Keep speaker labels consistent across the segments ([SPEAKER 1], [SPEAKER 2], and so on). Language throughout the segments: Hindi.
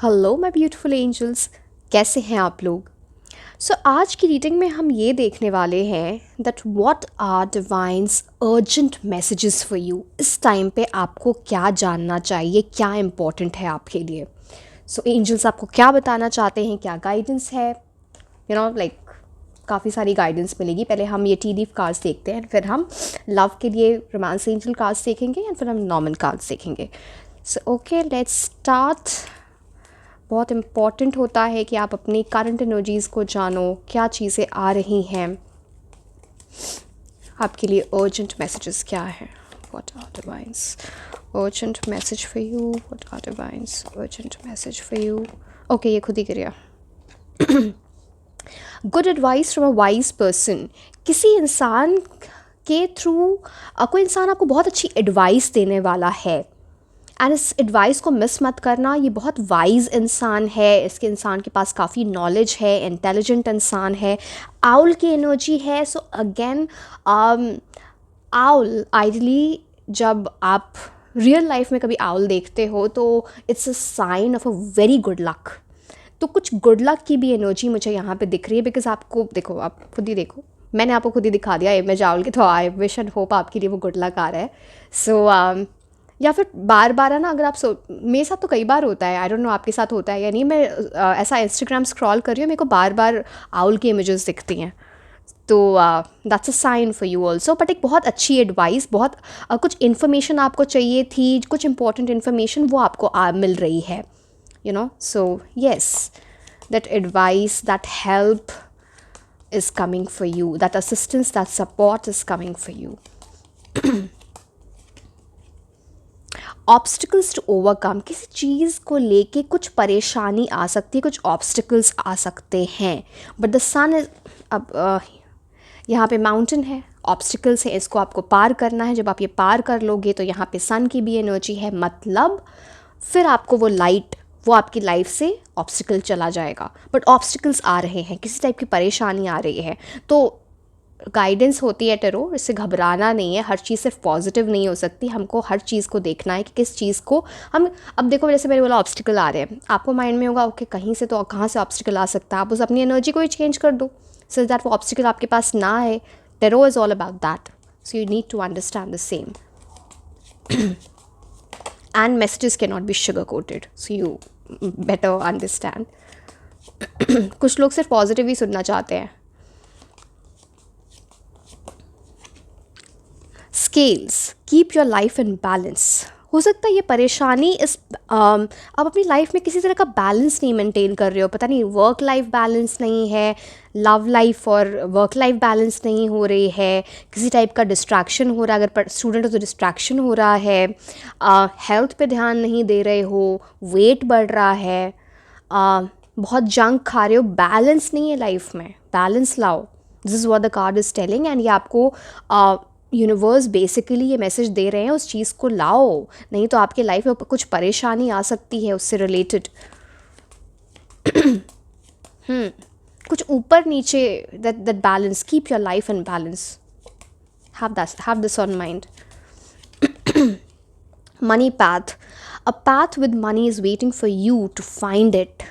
[SPEAKER 1] हेलो माय ब्यूटीफुल एंजल्स, कैसे हैं आप लोग। आज की रीडिंग में हम ये देखने वाले हैं that what are divine's urgent messages for you. इस टाइम पे आपको क्या जानना चाहिए, क्या इम्पोर्टेंट है आपके लिए। एंजल्स आपको क्या बताना चाहते हैं, क्या गाइडेंस है। लाइक काफ़ी सारी गाइडेंस मिलेगी। पहले हम ये टी लीफ कार्ड्स देखते हैं, फिर हम लव के लिए रोमांस एंजल कार्ड्स देखेंगे एंड फिर हम नॉर्मल कार्ड्स देखेंगे। Okay, let's start. बहुत इम्पॉर्टेंट होता है कि आप अपनी करंट एनर्जीज़ को जानो, क्या चीज़ें आ रही हैं आपके लिए। अर्जेंट मैसेजेस क्या है, what are divine's urgent message for you, what are divine's urgent message for you. Okay, ये खुद ही गिर गया। Good advice from a wise person. किसी इंसान के थ्रू कोई इंसान आपको बहुत अच्छी एडवाइस देने वाला है एंड इस एडवाइस को मिस मत करना। ये बहुत वाइज इंसान है, इसके इंसान के पास काफ़ी नॉलेज है, इंटेलिजेंट इंसान है, आउल की एनर्जी है। सो अगेन आउल आइडली जब आप रियल लाइफ में कभी आउल देखते हो तो it's a sign of a very good luck. तो कुछ गुड लक की भी एनर्जी मुझे यहाँ पे दिख रही है, बिकॉज आपको देखो, आप खुद ही देखो, मैंने आपको खुद ही दिखा दिया इमेज आउल की, तो आई विश एंड होप आपके लिए वो गुड लक आ रहा है। या फिर बार बार है ना, अगर आप मेरे साथ तो कई बार होता है, आई डोंट नो आपके साथ होता है या नहीं। मैं ऐसा इंस्टाग्राम स्क्रॉल कर रही हूँ, मेरे को बार बार आउल की इमेजेस दिखती हैं, तो that's a sign for you also. But एक बहुत अच्छी एडवाइस, बहुत कुछ इन्फॉर्मेशन आपको चाहिए थी, कुछ इंपॉर्टेंट इन्फॉर्मेशन वो आपको मिल रही है, so yes, that advice, that help is coming for you, that assistance, that support is coming for you. Obstacles to overcome. किसी चीज़ को लेके कुछ परेशानी आ सकती है, कुछ ऑब्स्टिकल्स आ सकते हैं, बट द सन इज, अब यहाँ पे माउंटेन है, ऑब्स्टिकल्स है, इसको आपको पार करना है। जब आप ये पार कर लोगे तो यहाँ पे सन की भी एनर्जी है, मतलब फिर आपको वो लाइट, वो आपकी लाइफ से ऑब्स्टिकल चला जाएगा। बट ऑब्स्टिकल्स आ रहे हैं, किसी टाइप की परेशानी आ रही है, तो गाइडेंस होती है टेरो, इससे घबराना नहीं है। हर चीज़ सिर्फ पॉजिटिव नहीं हो सकती, हमको हर चीज़ को देखना है कि किस चीज़ को हम, अब देखो जैसे मैंने बोला ऑब्स्टिकल आ रहे हैं, आपको माइंड में होगा ओके कहीं से, तो कहाँ से ऑब्स्टिकल आ सकता है, आप उस अपनी एनर्जी को ही चेंज कर दो सो दैट वो ऑब्स्टिकल आपके पास ना आए। Tarot is all about that, so you need to understand the same and messages can not be sugar coated, so you better understand. कुछ लोग सिर्फ पॉजिटिव ही सुनना चाहते हैं। Scales, keep your life in balance. हो सकता है ये परेशानी आप अपनी लाइफ में किसी तरह का बैलेंस नहीं मेंटेन कर रहे हो, पता नहीं वर्क लाइफ बैलेंस नहीं है, लव लाइफ और वर्क लाइफ बैलेंस नहीं हो रही है, किसी टाइप का डिस्ट्रैक्शन हो रहा है, अगर स्टूडेंट हो तो डिस्ट्रैक्शन हो रहा है, हेल्थ पे ध्यान नहीं दे रहे हो, वेट बढ़ रहा है, बहुत जंक खा रहे हो, बैलेंस नहीं है लाइफ में, बैलेंस लाओ। This is what the card is telling and ये आपको यूनिवर्स बेसिकली ये मैसेज दे रहे हैं, उस चीज़ को लाओ, नहीं तो आपके लाइफ में कुछ परेशानी आ सकती है उससे रिलेटेड। कुछ ऊपर नीचे, that balance, keep your life in balance, have this on mind. Money path, a path with money is waiting for you to find it.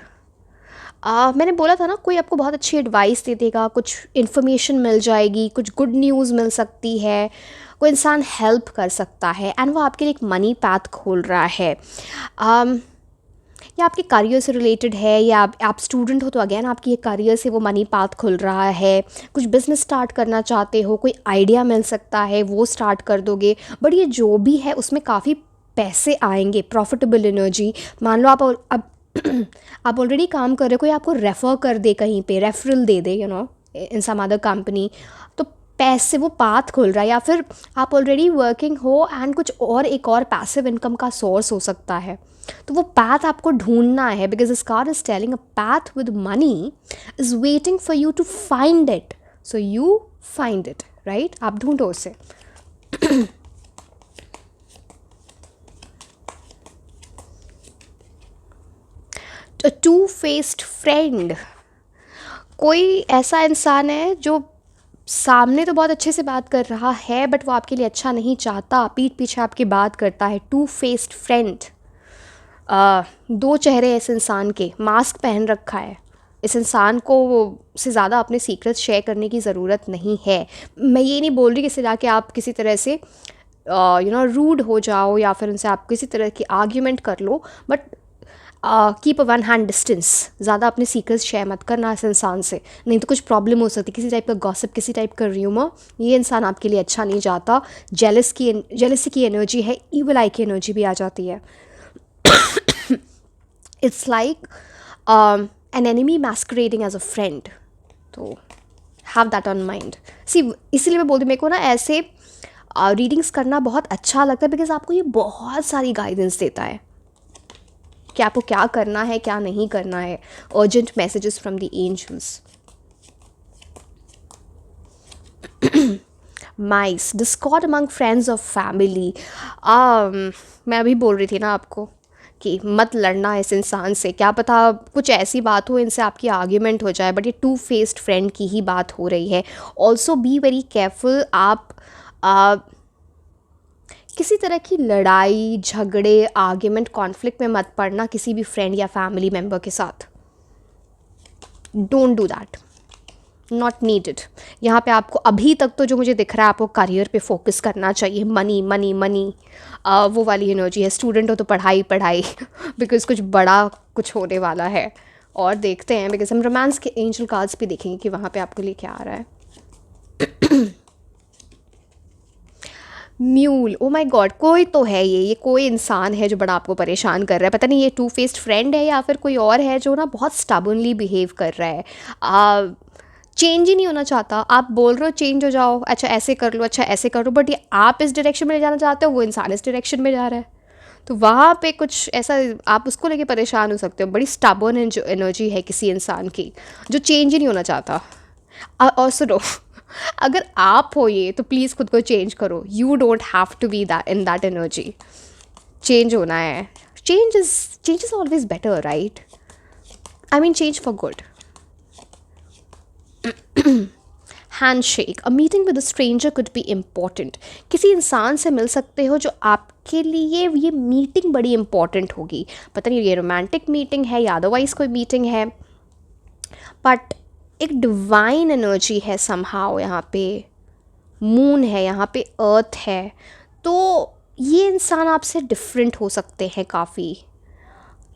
[SPEAKER 1] मैंने बोला था ना, कोई आपको बहुत अच्छी एडवाइस दे देगा, कुछ इन्फॉर्मेशन मिल जाएगी, कुछ गुड न्यूज़ मिल सकती है, कोई इंसान हेल्प कर सकता है एंड वो आपके लिए एक मनी पाथ खोल रहा है। या आपके करियर से रिलेटेड है, या आप स्टूडेंट हो तो अगेन आपकी ये करियर से वो मनी पाथ खुल रहा है। कुछ बिजनेस स्टार्ट करना चाहते हो, कोई आइडिया मिल सकता है, वो स्टार्ट कर दोगे। बट ये जो भी है उसमें काफ़ी पैसे आएंगे, प्रॉफिटेबल एनर्जी। मान लो आप अब आप ऑलरेडी काम कर रहे हो, कोई आपको रेफ़र कर दे, कहीं पे रेफरल दे दे, इन सम अदर कंपनी, तो पैसे, वो पाथ खुल रहा है। या फिर आप ऑलरेडी वर्किंग हो एंड कुछ और एक और पैसिव इनकम का सोर्स हो सकता है, तो वो पाथ आपको ढूंढना है, because this card is telling a path with money is waiting for you to find it, so you find it, right, आप ढूंढो उसे। टू फेस्ड फ्रेंड, कोई ऐसा इंसान है जो सामने तो बहुत अच्छे से बात कर रहा है बट वो आपके लिए अच्छा नहीं चाहता, पीठ पीछे आपकी बात करता है। टू फेस्ड फ्रेंड, दो चेहरे हैं इस इंसान के, मास्क पहन रखा है, इस इंसान को से ज़्यादा अपने सीक्रेट्स शेयर करने की ज़रूरत नहीं है। मैं ये नहीं बोल रही कि इससे जाके आप किसी तरह से रूड हो जाओ या फिर उनसे आप किसी तरह की आर्ग्यूमेंट कर लो, but keep a one hand distance. ज़्यादा अपने सीक्रेट्स शेयर मत करना इस इंसान से, नहीं तो कुछ प्रॉब्लम हो सकती है, किसी टाइप का गॉसिप, किसी टाइप का र्यूमर, ये इंसान आपके लिए अच्छा नहीं जाता। जेलसी की एनर्जी है, ईविल आई की एनर्जी भी आ जाती है। It's like an enemy masquerading as a friend, तो have that on mind. See इसीलिए मैं बोलती हूँ, मेरे को ना ऐसे रीडिंग्स करना बहुत अच्छा लगता है, बिकॉज आपको ये बहुत सारी गाइडेंस देता है कि आपको क्या करना है, क्या नहीं करना है। Urgent messages from the angels. Mice discord among friends of family. मैं अभी बोल रही थी ना आपको कि मत लड़ना इस इंसान से, क्या पता कुछ ऐसी बात हो इनसे आपकी आर्ग्यूमेंट हो जाए, बट ये टू फेस्ड फ्रेंड की ही बात हो रही है। ऑल्सो बी वेरी केयरफुल, आप किसी तरह की लड़ाई झगड़े आर्ग्यूमेंट कॉन्फ्लिक्ट में मत पड़ना किसी भी फ्रेंड या फैमिली मेम्बर के साथ। Don't do that, not needed. यहाँ पे आपको अभी तक तो जो मुझे दिख रहा है, आपको करियर पे फोकस करना चाहिए। मनी मनी मनी, वो वाली एनर्जी है। स्टूडेंट हो तो पढ़ाई पढ़ाई बिकॉज कुछ बड़ा कुछ होने वाला है। और देखते हैं, बिकॉज हम रोमांस के एंजल कार्ड्स भी देखेंगे कि वहाँ पे आपके लिए क्या आ रहा है। म्यूल, ओ माय गॉड, कोई तो है ये कोई इंसान है जो बड़ा आपको परेशान कर रहा है। पता नहीं ये टू फेस्ड फ्रेंड है या फिर कोई और है जो ना बहुत स्टबर्नली बिहेव कर रहा है। चेंज ही नहीं होना चाहता। आप बोल रहे हो चेंज हो जाओ, अच्छा ऐसे कर लो, अच्छा ऐसे कर लो, बट ये आप इस डायरेक्शन में ले जाना चाहते हो, वो इंसान इस डायरेक्शन में जा रहा है। तो वहाँ पे कुछ ऐसा आप उसको लेके परेशान हो सकते हो। बड़ी स्टबर्न एनर्जी है किसी इंसान की जो चेंज ही नहीं होना चाहता। और सुनो, अगर आप हो ये तो प्लीज़ खुद को चेंज करो। You don't have to be that in that energy. Change होना है। Change is always better, right? I mean change for good. Handshake, a meeting with a stranger could be important. किसी इंसान से मिल सकते हो जो आपके लिए ये मीटिंग बड़ी इंपॉर्टेंट होगी। पता नहीं ये रोमांटिक मीटिंग है या अदरवाइज कोई मीटिंग है, बट एक डिवाइन एनर्जी है समहाउ। यहाँ पे मून है, यहाँ पे अर्थ है, तो ये इंसान आपसे डिफरेंट हो सकते हैं काफ़ी।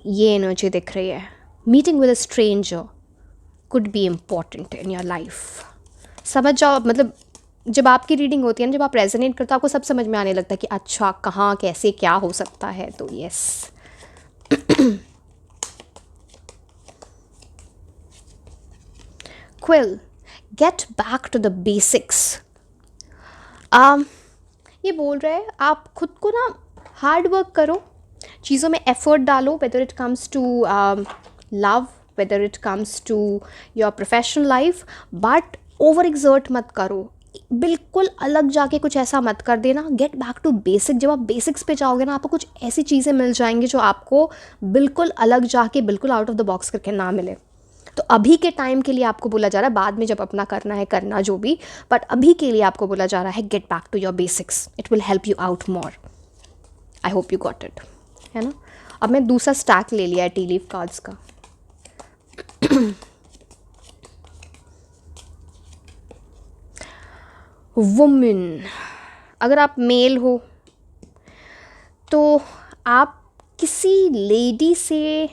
[SPEAKER 1] ये एनर्जी दिख रही है। Meeting with a stranger could be important in your life. समझ जाओ, मतलब जब आपकी रीडिंग होती है ना, जब आप रेजोनेट करते हो, आपको सब समझ में आने लगता है कि अच्छा कहाँ कैसे क्या हो सकता है। तो yes. Quill, get back to the basics. ये बोल रहे हैं आप खुद को ना हार्ड वर्क करो, चीज़ों में एफर्ट डालो, whether it comes to love, whether it comes to your professional life, but over exert मत करो। बिल्कुल अलग जाके कुछ ऐसा मत कर देना। Get back to basic. जब आप बेसिक्स पे जाओगे ना, आपको कुछ ऐसी चीज़ें मिल जाएंगी जो आपको बिल्कुल अलग जाके बिल्कुल आउट ऑफ द बॉक्स करके ना मिले। तो अभी के टाइम के लिए आपको बोला जा रहा है, बाद में जब अपना करना है करना जो भी, बट अभी के लिए आपको बोला जा रहा है get back to your basics, it will help you out more. I hope you got it, है ना? अब मैं दूसरा स्टैक ले लिया है टी लीफ कार्ड्स का। वुमेन, अगर आप मेल हो तो आप किसी लेडी से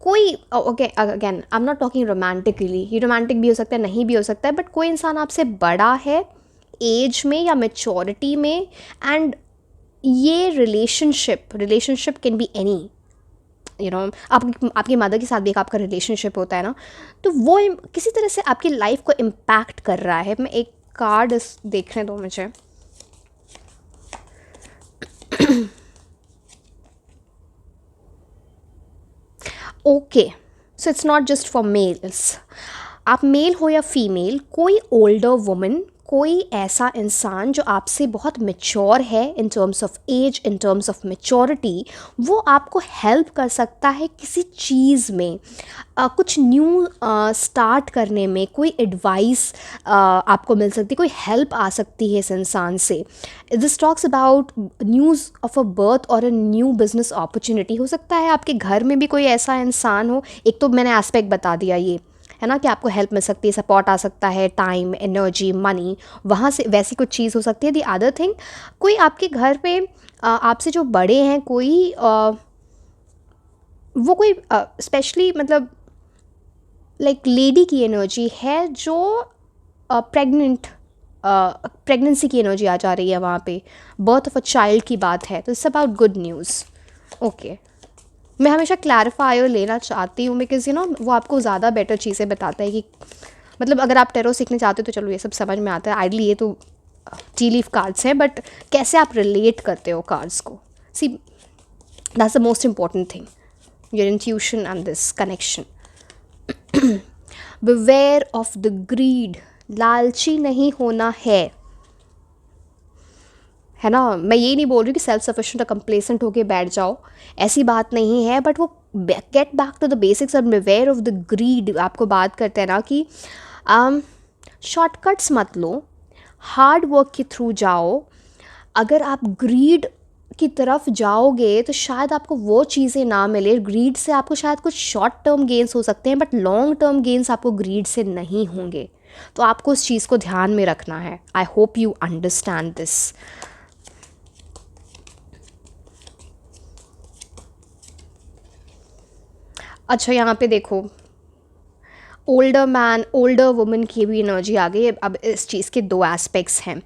[SPEAKER 1] कोई, okay again I am not talking romantically, ये रोमांटिक भी हो सकता है नहीं भी हो सकता है, बट कोई इंसान आपसे बड़ा है एज में या मेच्योरिटी में, एंड ये रिलेशनशिप कैन बी एनी, आपकी मदर के साथ भी एक आपका रिलेशनशिप होता है ना, तो वो किसी तरह से आपकी लाइफ को इम्पैक्ट कर रहा है। मैं एक कार्ड देखने दो मुझे। Okay, so it's not just for mails. आप मेल हो या फीमेल, कोई ओल्डर वुमन, कोई ऐसा इंसान जो आपसे बहुत मैच्योर है in terms of age, in terms of maturity, वो आपको हेल्प कर सकता है किसी चीज़ में, कुछ न्यू स्टार्ट करने में, कोई एडवाइस आपको मिल सकती है, कोई हेल्प आ सकती है इस इंसान से। This talks about news of a birth और अ न्यू बिजनेस अपॉर्चुनिटी। हो सकता है आपके घर में भी कोई ऐसा इंसान हो। एक तो मैंने एस्पेक्ट बता दिया ये, है ना, कि आपको हेल्प मिल सकती है, सपोर्ट आ सकता है, टाइम, एनर्जी, मनी, वहाँ से वैसी कुछ चीज़ हो सकती है। दी अदर थिंग, कोई आपके घर पे आपसे जो बड़े हैं, कोई वो कोई स्पेशली मतलब लाइक लेडी की एनर्जी है जो प्रेगनेंसी की एनर्जी आ जा रही है वहाँ पे, बर्थ ऑफ अ चाइल्ड की बात है, तो it's about good news. Okay, मैं हमेशा क्लैरिफायर लेना चाहती हूँ बिकॉज यू नो वो आपको ज़्यादा बेटर चीज़ें बताता है कि मतलब अगर आप टेरो सीखने चाहते हो तो चलो ये सब समझ में आता है। आइडली ये तो टी लीफ कार्ड्स हैं, बट कैसे आप रिलेट करते हो कार्ड्स को, see that's the most important thing, your intuition and this connection. Beware of the greed, लालची नहीं होना है ना। मैं ये नहीं बोल रही कि सेल्फ सफिशिएंट और कंप्लेसेंट होके बैठ जाओ, ऐसी बात नहीं है, बट वो get back to the basics और बिवेयर ऑफ द ग्रीड। आपको बात करते हैं ना कि शॉर्टकट्स मत लो, हार्ड वर्क के थ्रू जाओ। अगर आप ग्रीड की तरफ जाओगे तो शायद आपको वो चीज़ें ना मिले। ग्रीड से आपको शायद कुछ शॉर्ट टर्म गेंस हो सकते हैं, बट लॉन्ग टर्म गेंस आपको ग्रीड से नहीं होंगे। तो आपको उस चीज़ को ध्यान में रखना है। आई होप यू अंडरस्टैंड दिस। अच्छा, यहाँ पे देखो, ओल्डर मैन, ओल्डर वुमन की भी एनर्जी आ गई। अब इस चीज़ के दो एस्पेक्ट्स हैं।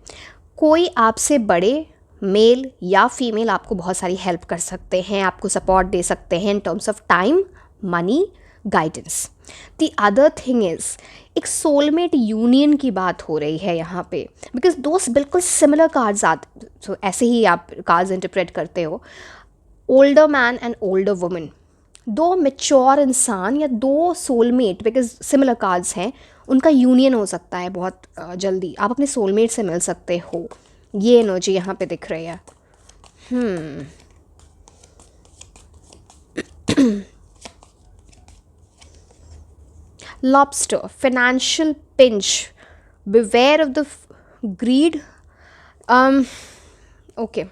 [SPEAKER 1] कोई आपसे बड़े मेल या फीमेल आपको बहुत सारी हेल्प कर सकते हैं, आपको सपोर्ट दे सकते हैं इन terms of time, money, guidance. The other thing is एक सोलमेट यूनियन की बात हो रही है यहाँ पे, बिकॉज दो बिल्कुल सिमिलर कार्ड्स आते, तो ऐसे ही आप कार्ड्स इंटरप्रेट करते हो। Older man and older woman, दो मेच्योर इंसान या दो सोलमेट, बिकॉज सिमिलर कार्ड्स हैं, उनका यूनियन हो सकता है बहुत जल्दी। आप अपने सोलमेट से मिल सकते हो, ये एनर्जी यहाँ पे दिख रही है। Lobster, financial pinch, beware of the greed. Okay,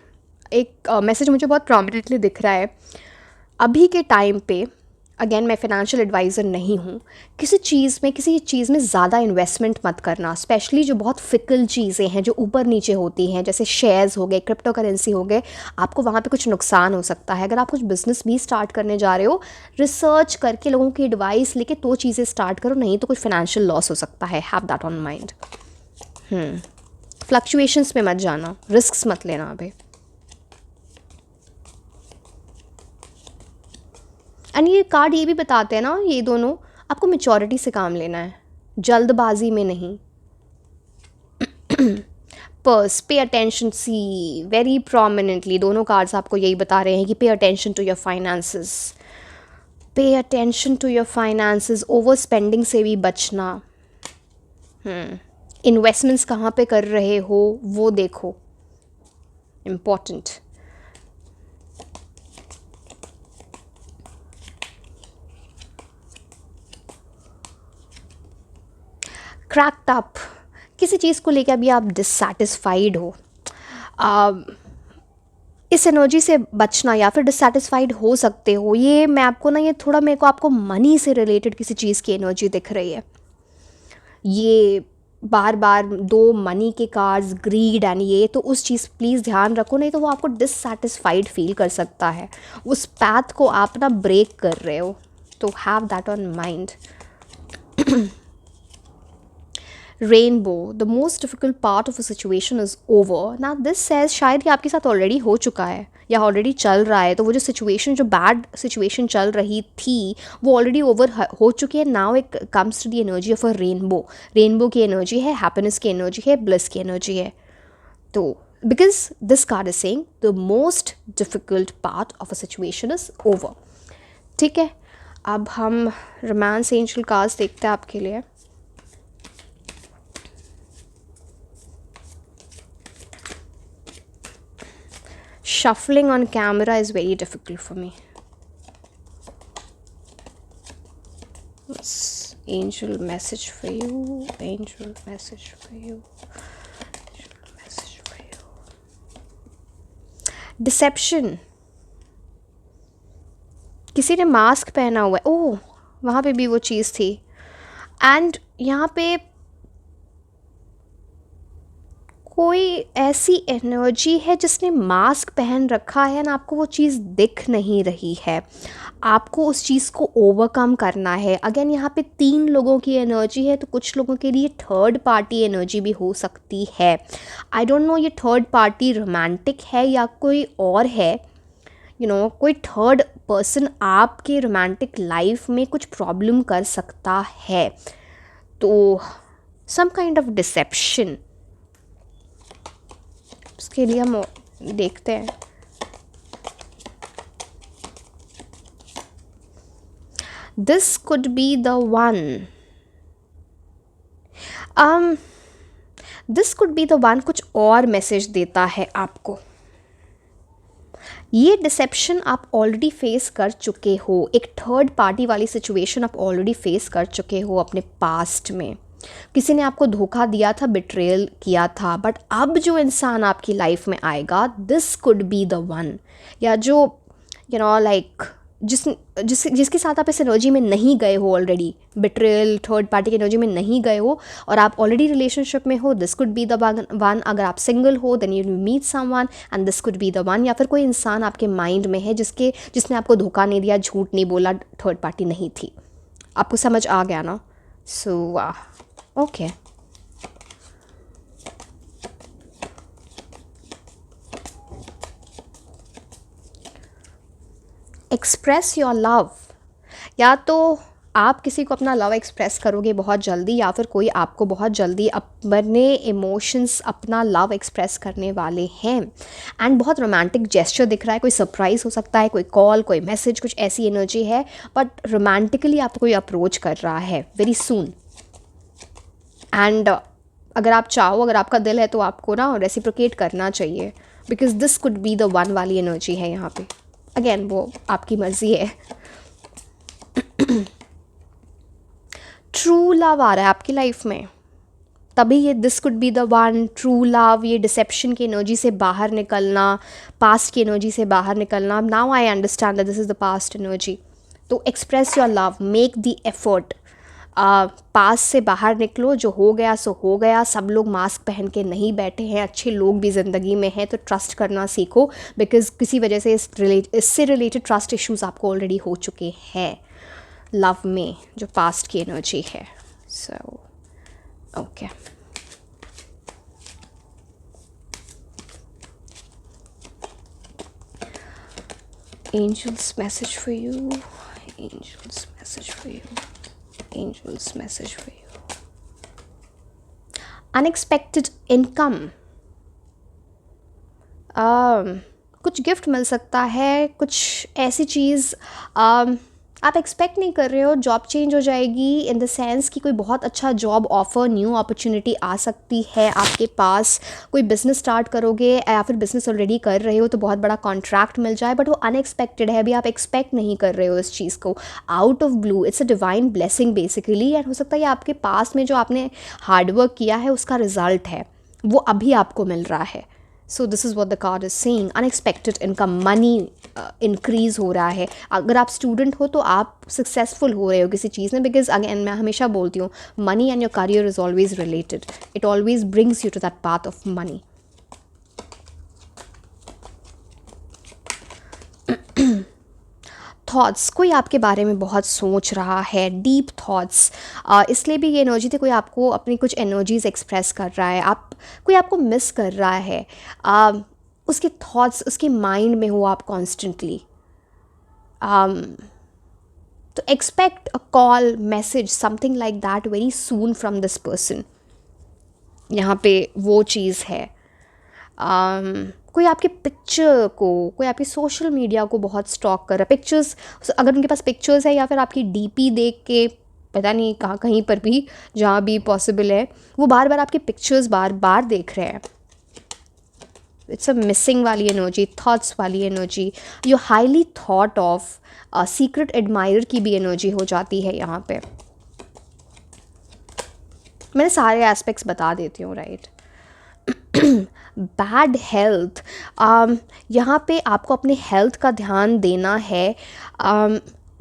[SPEAKER 1] एक मैसेज मुझे बहुत प्रॉमिनेंटली दिख रहा है अभी के टाइम पे। अगेन, मैं फाइनेंशियल एडवाइज़र नहीं हूँ। किसी चीज़ में ज़्यादा इन्वेस्टमेंट मत करना, स्पेशली जो बहुत फिकल चीज़ें हैं, जो ऊपर नीचे होती हैं, जैसे शेयर्स हो गए, क्रिप्टो करेंसी हो गए। आपको वहाँ पे कुछ नुकसान हो सकता है। अगर आप कुछ बिजनेस भी स्टार्ट करने जा रहे हो, रिसर्च करके लोगों की एडवाइस लेके तो चीज़ें स्टार्ट करो, नहीं तो कुछ फाइनेंशियल लॉस हो सकता है। Have that on mind. Fluctuations में मत जाना, रिस्क मत लेना अभी। एंड ये कार्ड ये भी बताते हैं ना, ये दोनों, आपको मेचोरिटी से काम लेना है, जल्दबाजी में नहीं। Purse, pay attention, see very prominently दोनों कार्ड्स आपको यही बता रहे हैं कि pay attention to your finances, pay attention to your finances. Over spending से भी बचना। इन्वेस्टमेंट्स कहाँ पे कर रहे हो वो देखो, इम्पॉर्टेंट। क्रैक्ड अप, किसी चीज़ को लेकर अभी आप डिससेटिस्फाइड हो, इस एनर्जी से बचना, या फिर डिससेटिस्फाइड हो सकते हो। ये मैं आपको ना, ये थोड़ा मेरे को आपको मनी से रिलेटेड किसी चीज़ की एनर्जी दिख रही है। ये बार बार दो मनी के कार्ड्स, ग्रीड एंड ये, तो उस चीज़ प्लीज़ ध्यान रखो, नहीं तो वो आपको डिससेटिस्फाइड फील कर सकता है। उस पैथ को आप ना ब्रेक कर रहे हो, तो have that on mind. Rainbow, the most difficult part of a situation is over. ना दिस सेज शायद ये आपके साथ ऑलरेडी हो चुका है या ऑलरेडी चल रहा है। तो वो जो सिचुएशन, जो बैड सिचुएशन चल रही थी, वो ऑलरेडी ओवर हो चुकी है। Now it comes to the energy of a rainbow. Rainbow की एनर्जी है, हैप्पीनेस की एनर्जी है, ब्लिस की एनर्जी है। तो because this card is saying the most difficult part of a situation is over. ठीक है, अब हम रोमांस एंजल कार्ड्स देखते हैं आपके लिए। shuffling on camera is very difficult for me. What's angel message for you? Angel message for you. Angel message for you. Deception. किसी ने मास्क पहना हुआ है. ओह, वहाँ पे भी वो चीज़ थी. एंड यहाँ पे कोई ऐसी एनर्जी है जिसने मास्क पहन रखा है ना, आपको वो चीज़ दिख नहीं रही है. आपको उस चीज़ को ओवरकम करना है. अगेन यहाँ पे 3 लोगों की एनर्जी है, तो कुछ लोगों के लिए थर्ड पार्टी एनर्जी भी हो सकती है. आई डोंट नो ये थर्ड पार्टी रोमांटिक है या कोई और है. कोई थर्ड पर्सन आपके रोमांटिक लाइफ में कुछ प्रॉब्लम कर सकता है. तो सम काइंड ऑफ डिसेप्शन, उसके लिए हम देखते हैं. This could be the one. This could be the one कुछ और मैसेज देता है आपको. ये डिसेप्शन आप ऑलरेडी फेस कर चुके हो. एक थर्ड पार्टी वाली सिचुएशन आप ऑलरेडी फेस कर चुके हो अपने पास्ट में. किसी ने आपको धोखा दिया था, बिट्रेयल किया था. बट अब जो इंसान आपकी लाइफ में आएगा, this could be the one. या जो लाइक जिसके साथ आप इस एनर्जी में नहीं गए हो ऑलरेडी, बिट्रेयल थर्ड पार्टी की एनर्जी में नहीं गए हो और आप ऑलरेडी रिलेशनशिप में हो, this could be the one. अगर आप सिंगल हो then you meet someone and this could be the one. या फिर कोई इंसान आपके माइंड में है जिसने आपको धोखा नहीं दिया, झूठ नहीं बोला, थर्ड पार्टी नहीं थी. आपको समझ आ गया ना? So okay. Express your love. या तो आप किसी को अपना लव एक्सप्रेस करोगे बहुत जल्दी, या फिर कोई आपको बहुत जल्दी अपने इमोशंस, अपना लव एक्सप्रेस करने वाले हैं. एंड बहुत रोमांटिक जेस्चर दिख रहा है. कोई सरप्राइज़ हो सकता है, कोई कॉल, कोई मैसेज, कुछ ऐसी एनर्जी है. बट रोमांटिकली आपको कोई अप्रोच कर रहा है वेरी सून. एंड अगर आप चाहो, अगर आपका दिल है तो आपको ना रेसिप्रोकेट करना चाहिए, because this could be the one वाली एनर्जी है यहाँ पे. अगेन वो आपकी मर्जी है. ट्रू लव आ रहा है आपकी लाइफ में, तभी ये this could be the one. True love, ये डिसेप्शन की एनर्जी से बाहर निकलना, पास्ट की एनर्जी से बाहर निकलना. Now I understand that this is the past energy. तो express your love, make the effort. पास से बाहर निकलो. जो हो गया सो हो गया. सब लोग मास्क पहन के नहीं बैठे हैं, अच्छे लोग भी ज़िंदगी में हैं. तो ट्रस्ट करना सीखो, बिकॉज किसी वजह से इससे रिलेटेड ट्रस्ट इश्यूज आपको ऑलरेडी हो चुके हैं लव में, जो पास्ट की एनर्जी है. So okay. Angels message for you. Angels message for you. Angels message for you. Unexpected income. कुछ गिफ्ट मिल सकता है, कुछ ऐसी चीज़ आप एक्सपेक्ट नहीं कर रहे हो. जॉब चेंज हो जाएगी, इन द सेंस कि कोई बहुत अच्छा जॉब ऑफ़र, न्यू अपॉर्चुनिटी आ सकती है आपके पास. कोई बिज़नेस स्टार्ट करोगे या फिर बिज़नेस ऑलरेडी कर रहे हो तो बहुत बड़ा कॉन्ट्रैक्ट मिल जाए. बट वो अनएक्सपेक्टेड है, अभी आप एक्सपेक्ट नहीं कर रहे हो इस चीज़ को. Out of blue, it's a divine blessing basically. And हो सकता है ये आपके पास में जो आपने हार्डवर्क किया है उसका रिजल्ट है, वो अभी आपको मिल रहा है. So this is what the card is saying. Unexpected income, money increase हो रहा है. अगर आप स्टूडेंट हो तो आप सक्सेसफुल हो रहे हो किसी चीज़ में, बिकॉज अगेन मैं हमेशा बोलती हूँ, money and your career is always related. It always brings you to that path of money. Thoughts, कोई आपके बारे में बहुत सोच रहा है, डीप थॉट्स. इसलिए भी ये एनर्जी थी, कोई आपको अपनी कुछ एनर्जीज एक्सप्रेस कर रहा है. कोई आपको मिस कर रहा है. उसके थॉट्स उसके माइंड में हो आप कॉन्स्टेंटली. तो expect a call, message, something like that very soon from this person. यहाँ पे वो चीज़ है. कोई आपके पिक्चर को, कोई आपकी सोशल मीडिया को बहुत स्टॉक कर रहा है. पिक्चर्स, अगर उनके पास पिक्चर्स है या फिर आपकी डीपी देख के, पता नहीं कहाँ, कहीं पर भी जहाँ भी पॉसिबल है, वो बार बार आपके पिक्चर्स बार बार देख रहे हैं. इट्स अ मिसिंग वाली एनर्जी, थॉट्स वाली energy, you highly thought of, secret admire की भी एनर्जी हो जाती है यहाँ पे। मैंने सारे एस्पेक्ट्स बता देती हूँ, राइट। बैड हेल्थ, यहाँ पे आपको अपने हेल्थ का ध्यान देना है।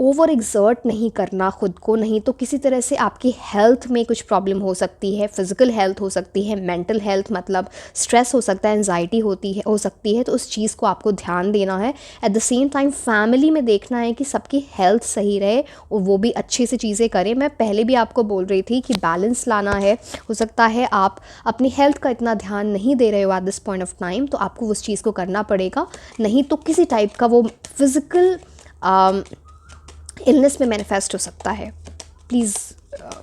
[SPEAKER 1] ओवर एग्जर्ट नहीं करना खुद को, नहीं तो किसी तरह से आपकी हेल्थ में कुछ प्रॉब्लम हो सकती है। फिज़िकल हेल्थ हो सकती है, मेंटल हेल्थ मतलब स्ट्रेस हो सकता है, एंजाइटी हो सकती है, तो उस चीज़ को आपको ध्यान देना है। At the same time family में देखना है कि सबकी हेल्थ सही रहे और वो भी अच्छी सी चीज़ें करें। मैं पहले भी आपको बोल रही थी कि बैलेंस लाना है। हो सकता है आप अपनी हेल्थ का इतना ध्यान नहीं दे रहे हो at this point of time, तो आपको उस चीज़ को करना पड़ेगा, नहीं तो किसी टाइप का वो फिज़िकल इलनेस में मैनिफेस्ट हो सकता है। Please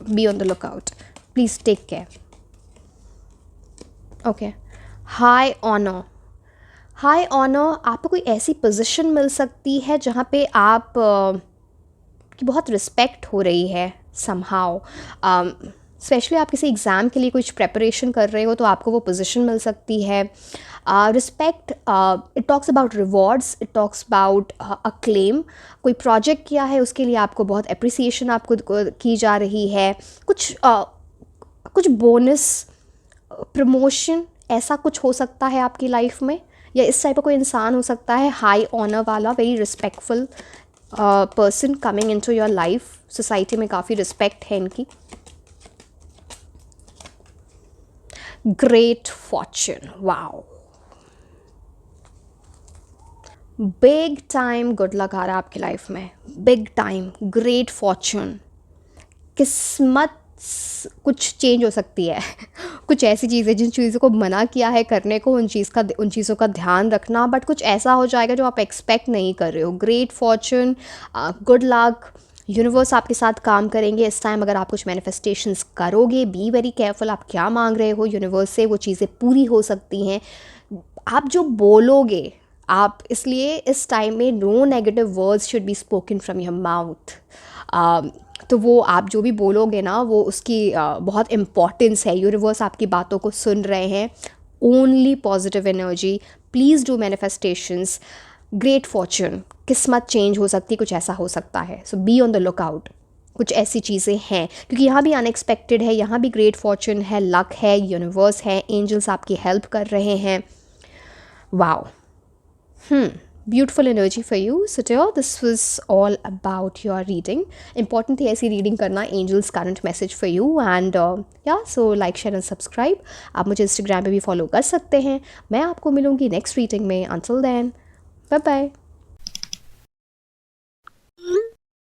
[SPEAKER 1] be on the look out, please take care. Okay, high honour, high honour, आपको कोई ऐसी पोजीशन मिल सकती है जहाँ पे आप की बहुत रिस्पेक्ट हो रही है समहाउ। स्पेशली आप किसी एग्ज़ाम के लिए कुछ प्रेपरेशन कर रहे हो तो आपको वो पोजीशन मिल सकती है। Respect, it talks about rewards, it talks about a claim. कोई प्रोजेक्ट किया है उसके लिए आपको बहुत अप्रिसिएशन आपको की जा रही है। कुछ बोनस, प्रमोशन, ऐसा कुछ हो सकता है आपकी लाइफ में, या इस टाइप का कोई इंसान हो सकता है हाई ऑनर वाला, very respectful person coming into your life. Society में काफ़ी रिस्पेक्ट है इनकी। Great fortune, wow, big time good luck आ रहा है आपकी लाइफ में, बिग टाइम ग्रेट फॉर्चून। किस्मत कुछ चेंज हो सकती है। कुछ ऐसी चीज़ें जिन चीज़ों को मना किया है करने को, उन चीज़ों का ध्यान रखना, बट कुछ ऐसा हो जाएगा जो आप एक्सपेक्ट नहीं कर रहे हो। Great Fortune, good luck, universe आपके साथ काम करेंगे इस टाइम। अगर आप कुछ मैनिफेस्टेशंस करोगे, बी वेरी केयरफुल, आप क्या मांग रहे हो यूनिवर्स से, वो चीज़ें पूरी हो सकती हैं। आप जो बोलोगे, आप इसलिए इस टाइम में no negative words should be spoken from your mouth. तो वो आप जो भी बोलोगे ना, वो उसकी बहुत इम्पॉर्टेंस है। यूनिवर्स आपकी बातों को सुन रहे हैं। Only positive energy, please do manifestations. Great fortune, किस्मत चेंज हो सकती है, कुछ ऐसा हो सकता है। So be on the look out, कुछ ऐसी चीज़ें हैं, क्योंकि यहाँ भी अनएक्सपेक्टेड है, यहाँ भी ग्रेट फॉर्चून है, लक है, यूनिवर्स है, एंजल्स आपकी हेल्प कर रहे हैं। Wow, beautiful energy for you. So dear, this was all about your reading. Important थी ऐसी रीडिंग करना, angels current message for you, and yeah, so like, share and subscribe. आप मुझे इंस्टाग्राम पे भी फॉलो कर सकते हैं। मैं आपको मिलूँगी नेक्स्ट रीडिंग में। Until then, bye bye.